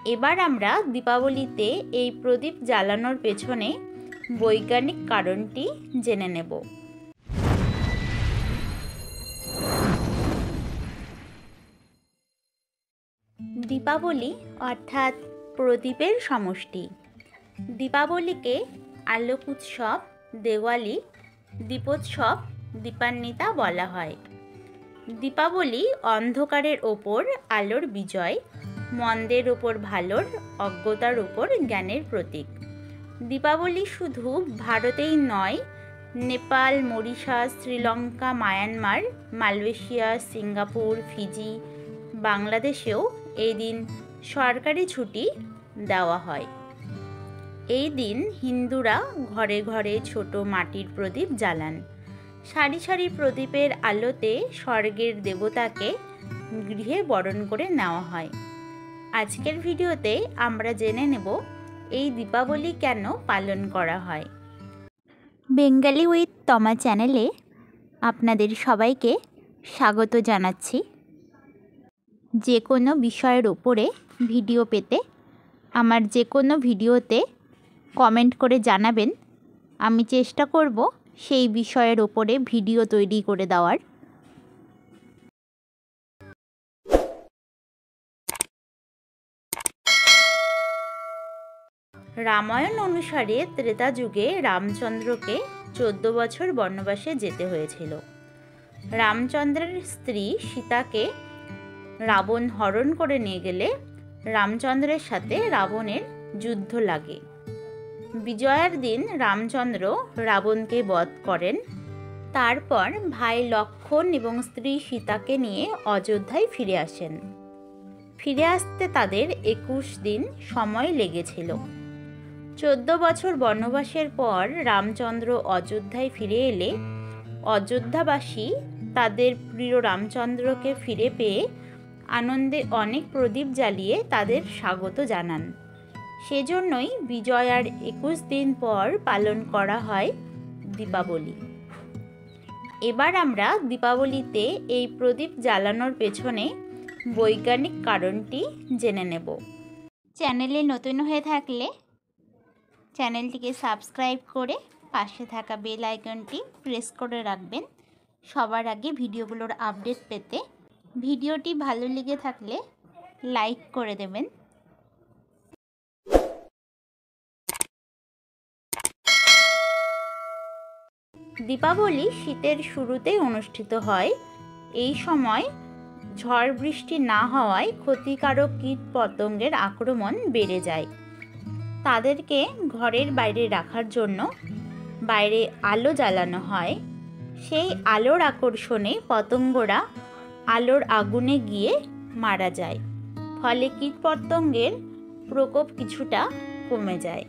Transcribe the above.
এবার আমরা দীপাবলিতে এই প্রদীপ জ্বালানোর পেছনে বৈজ্ঞানিক কারণটি জেনে নেব। দীপাবলি অর্থাৎ প্রদীপের সমষ্টি। দীপাবলিকে আলোক উৎসব, দেওয়ালি, দীপোৎসব, দীপান্বিতা বলা হয়। দীপাবলি অন্ধকারের ওপর আলোর বিজয়, মন্দের ওপর ভালোর, অজ্ঞতার ওপর জ্ঞানের প্রতীক। দীপাবলি শুধু ভারতেই নয়, Nepal, Mauritius, Sri Lanka, Myanmar, Malaysia, Singapore, Fiji, বাংলাদেশেও এই দিন সরকারি ছুটি দেওয়া হয়। এই দিন হিন্দুরা ঘরে ঘরে ছোট মাটির প্রদীপ জ্বালান। সারি সারি প্রদীপের আলোতে স্বর্গের দেবতাকে গৃহে বরণ করে নেওয়া হয়। আজকের ভিডিওতে আমরা জেনে নেব এই দীপাবলি কেন পালন করা হয়। বেঙ্গালি উইথ তমা চ্যানেলে আপনাদের সবাইকে স্বাগত জানাচ্ছি। যে কোনো বিষয়ের ওপরে ভিডিও পেতে আমার যে কোনো ভিডিওতে কমেন্ট করে জানাবেন। আমি চেষ্টা করব সেই বিষয়ের ওপরে ভিডিও তৈরি করে দেওয়ার। রামায়ণ অনুসারে ত্রেতা যুগে রামচন্দ্রকে 14 বছর বনবাসে যেতে হয়েছিল। রামচন্দ্রের স্ত্রী সীতাকে রাবণ হরণ করে নিয়ে গেলে রামচন্দ্রের সাথে রাবণের যুদ্ধ লাগে। বিজয়ার দিন রামচন্দ্র রাবণকে বধ করেন। তারপর ভাই লক্ষ্মণ এবং স্ত্রী সীতাকে নিয়ে অযোধ্যায় ফিরে আসেন। ফিরে আসতে তাদের 21 দিন সময় লেগেছিল। 14 বছর বনবাসের পর রামচন্দ্র অযোধ্যায় ফিরে এলে অযোধ্যাবাসী তাদের প্রিয় রামচন্দ্রকে ফিরে পেয়ে আনন্দে অনেক প্রদীপ জ্বালিয়ে তাদের স্বাগত জানান। সেজন্যই বিজয়ার 21 দিন পর পালন করা হয় দীপাবলি। এবার আমরা দীপাবলিতে এই প্রদীপ জ্বালানোর পেছনে বৈজ্ঞানিক কারণটি জেনে নেব। চ্যানেলে নতুন হয়ে থাকলে চ্যানেলটিকে সাবস্ক্রাইব করে পাশে থাকা বেল আইকনটি প্রেস করে রাখবেন সবার আগে ভিডিওগুলোর আপডেট পেতে। ভিডিওটি ভালো লেগে থাকলে লাইক করে দেবেন। দীপাবলি শীতের শুরুতে অনুষ্ঠিত হয়। এই সময় ঝড় বৃষ্টি না হওয়ায় ক্ষতিকারক কীট পতঙ্গের আক্রমণ বেড়ে যায়। তাদেরকে ঘরের বাইরে রাখার জন্য বাইরে আলো জ্বালানো হয়। সেই আলোর আকর্ষণে পতঙ্গরা আলোর আগুনে গিয়ে মারা যায়। ফলে কীটপতঙ্গের প্রকোপ কিছুটা কমে যায়।